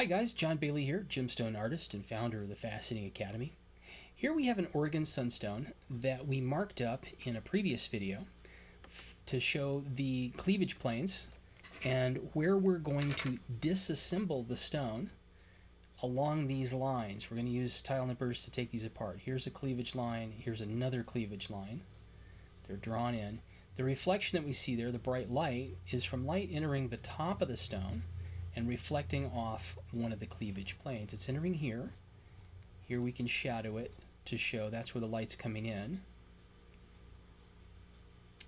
Hi guys, John Bailey here, gemstone artist and founder of the Fascinating Academy. Here we have an Oregon sunstone that we marked up in a previous video to show the cleavage planes and where we're going to disassemble the stone along these lines. We're going to use tile nippers to take these apart. Here's a cleavage line, here's another cleavage line. They're drawn in. The reflection that we see there, the bright light, is from light entering the top of the stone and reflecting off one of the cleavage planes. It's entering here. Here we can shadow it to show that's where the light's coming in.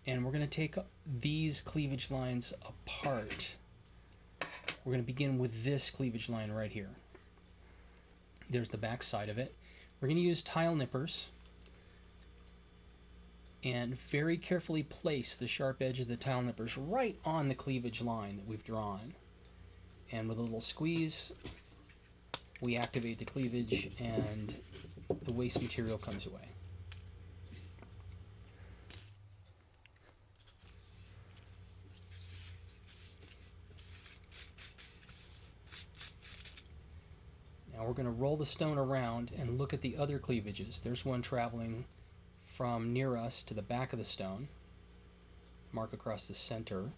And we're going to take these cleavage lines apart. We're going to begin with this cleavage line right here. There's the back side of it. We're going to use tile nippers and very carefully place the sharp edge of the tile nippers right on the cleavage line that we've drawn. And with a little squeeze, we activate the cleavage and the waste material comes away. Now we're going to roll the stone around and look at the other cleavages. There's one traveling from near us to the back of the stone. Mark across the center.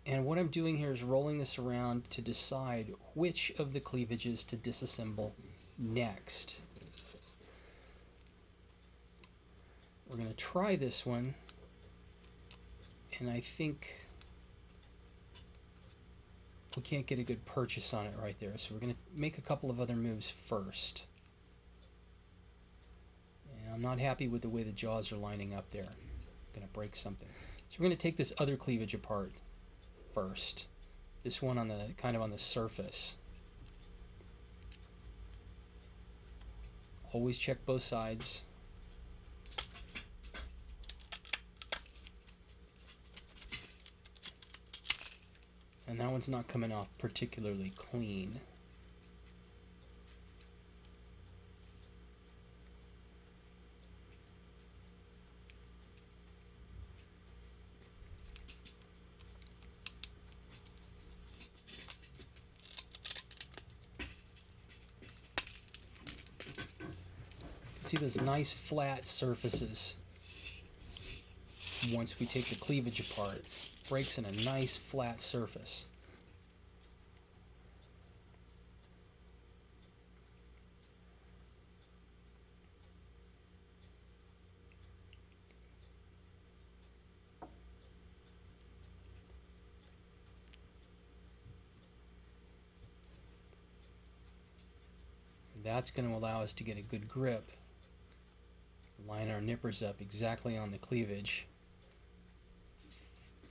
And what I'm doing here is rolling this around to decide which of the cleavages to disassemble next. We're going to try this one, and I think we can't get a good purchase on it right there, so we're going to make a couple of other moves first. And I'm not happy with the way the jaws are lining up there. I'm going to break something. So we're going to take this other cleavage apart first. This one on the kind of on the surface. Always check both sides. And that one's not coming off particularly clean. See those nice flat surfaces once we take the cleavage apart. Breaks in a nice flat surface. That's going to allow us to get a good grip. Line our nippers up exactly on the cleavage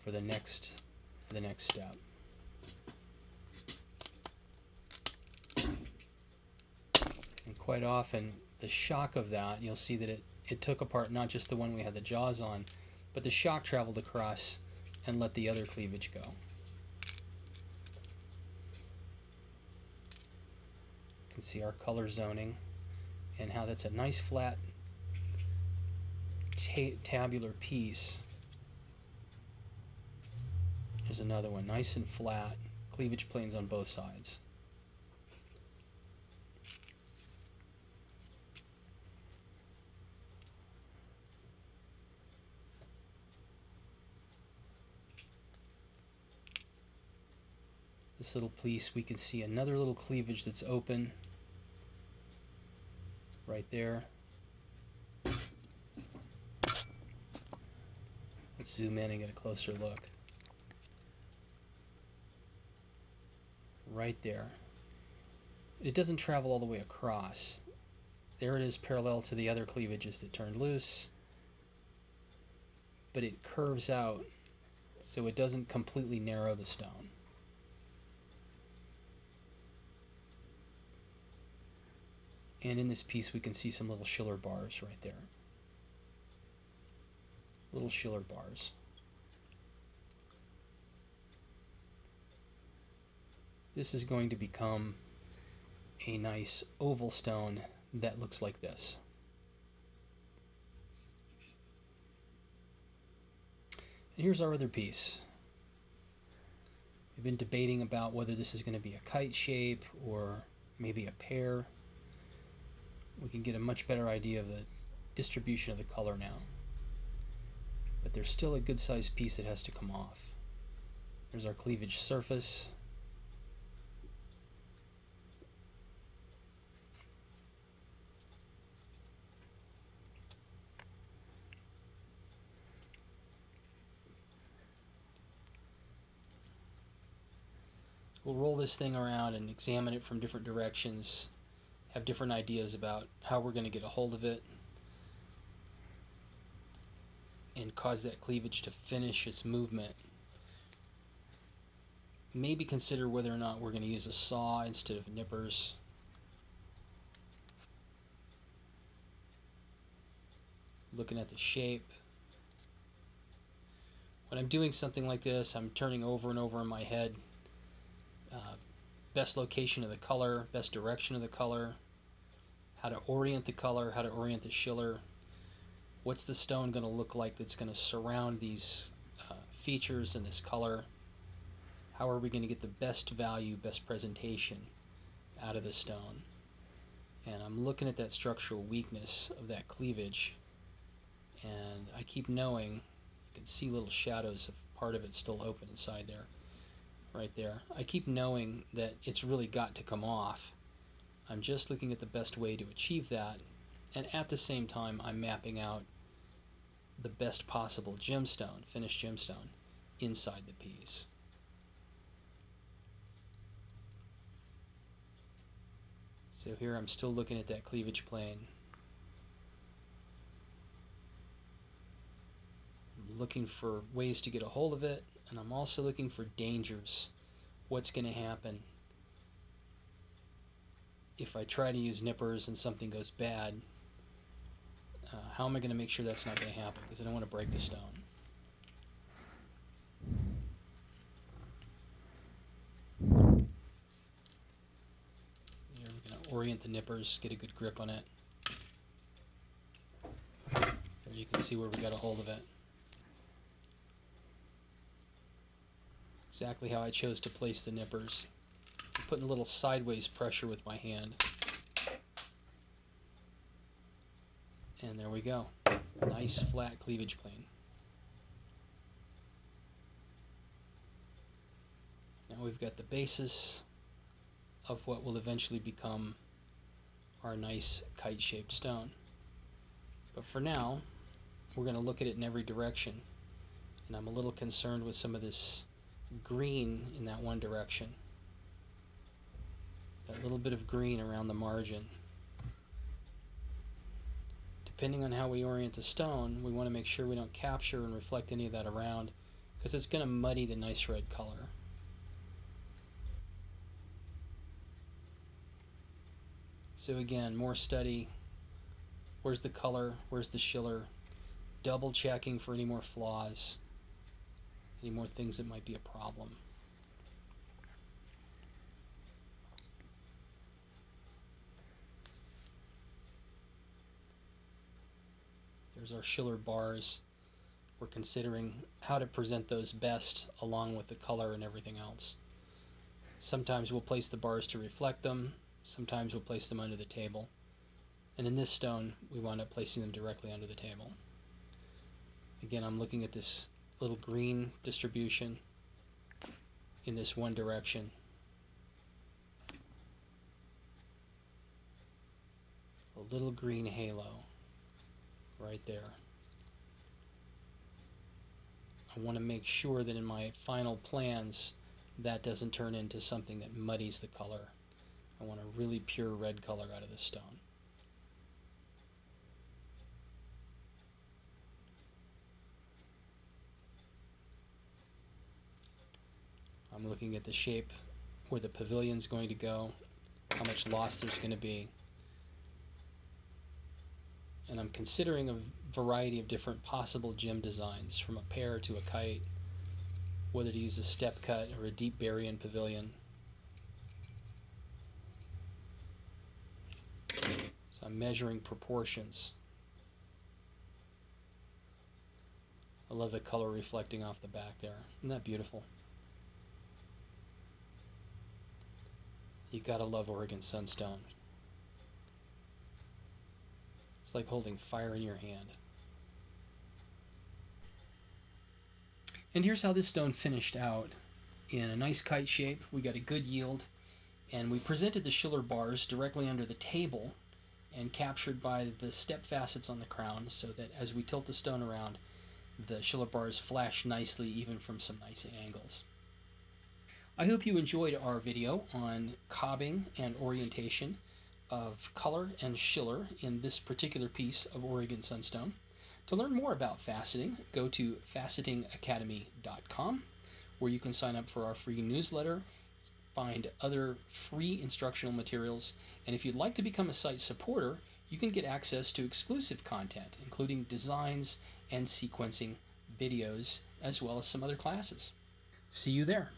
for the next step. And quite often the shock of that, you'll see that it took apart not just the one we had the jaws on, but the shock traveled across and let the other cleavage go. You can see our color zoning and how that's a nice flat tabular piece. There's another one, nice and flat, cleavage planes on both sides. This little piece, we can see another little cleavage that's open right there. Let's zoom in and get a closer look. Right there. It doesn't travel all the way across. There it is parallel to the other cleavages that turned loose, but it curves out so it doesn't completely narrow the stone. And in this piece we can see some little schiller bars right there. Little schiller bars. This is going to become a nice oval stone that looks like this. And here's our other piece. We've been debating about whether this is going to be a kite shape or maybe a pear. We can get a much better idea of the distribution of the color now. But there's still a good sized piece that has to come off. There's our cleavage surface. We'll roll this thing around and examine it from different directions, have different ideas about how we're going to get a hold of it, and cause that cleavage to finish its movement. Maybe consider whether or not we're going to use a saw instead of nippers. Looking at the shape. When I'm doing something like this, I'm turning over and over in my head best location of the color, best direction of the color, how to orient the color, how to orient the schiller. What's the stone going to look like that's going to surround these features and this color? How are we going to get the best value, best presentation out of the stone? And I'm looking at that structural weakness of that cleavage, and I keep knowing, you can see little shadows of part of it still open inside there, right there. I keep knowing that it's really got to come off. I'm just looking at the best way to achieve that, and at the same time I'm mapping out the best possible gemstone, finished gemstone, inside the piece. So here I'm still looking at that cleavage plane. I'm looking for ways to get a hold of it, and I'm also looking for dangers. What's going to happen if I try to use nippers and something goes bad? How am I going to make sure that's not going to happen? Because I don't want to break the stone. Here we're going to orient the nippers, get a good grip on it. There you can see where we got a hold of it. Exactly how I chose to place the nippers. I'm putting a little sideways pressure with my hand. And there we go. Nice flat cleavage plane. Now we've got the basis of what will eventually become our nice kite-shaped stone. But for now, we're going to look at it in every direction. And I'm a little concerned with some of this green in that one direction. That little bit of green around the margin. Depending on how we orient the stone, we want to make sure we don't capture and reflect any of that around, because it's going to muddy the nice red color. So again, more study. Where's the color? Where's the schiller? Double checking for any more flaws, any more things that might be a problem. There's our schiller bars. We're considering how to present those best along with the color and everything else. Sometimes we'll place the bars to reflect them. Sometimes we'll place them under the table. And in this stone, we wound up placing them directly under the table. Again, I'm looking at this little green distribution in this one direction. A little green halo right there. I want to make sure that in my final plans that doesn't turn into something that muddies the color. I want a really pure red color out of this stone. I'm looking at the shape where the pavilion's going to go, how much loss there's going to be. And I'm considering a variety of different possible gem designs, from a pear to a kite, whether to use a step cut or a deep bury-in pavilion. So I'm measuring proportions. I love the color reflecting off the back there. Isn't that beautiful? You gotta love Oregon Sunstone. It's like holding fire in your hand. And here's how this stone finished out. In a nice kite shape, we got a good yield, and we presented the schiller bars directly under the table and captured by the step facets on the crown, so that as we tilt the stone around, the schiller bars flash nicely even from some nice angles. I hope you enjoyed our video on cobbing and orientation of color and schiller in this particular piece of Oregon Sunstone. To learn more about faceting, go to facetingacademy.com, where you can sign up for our free newsletter, find other free instructional materials, and if you'd like to become a site supporter, you can get access to exclusive content, including designs and sequencing videos, as well as some other classes. See you there.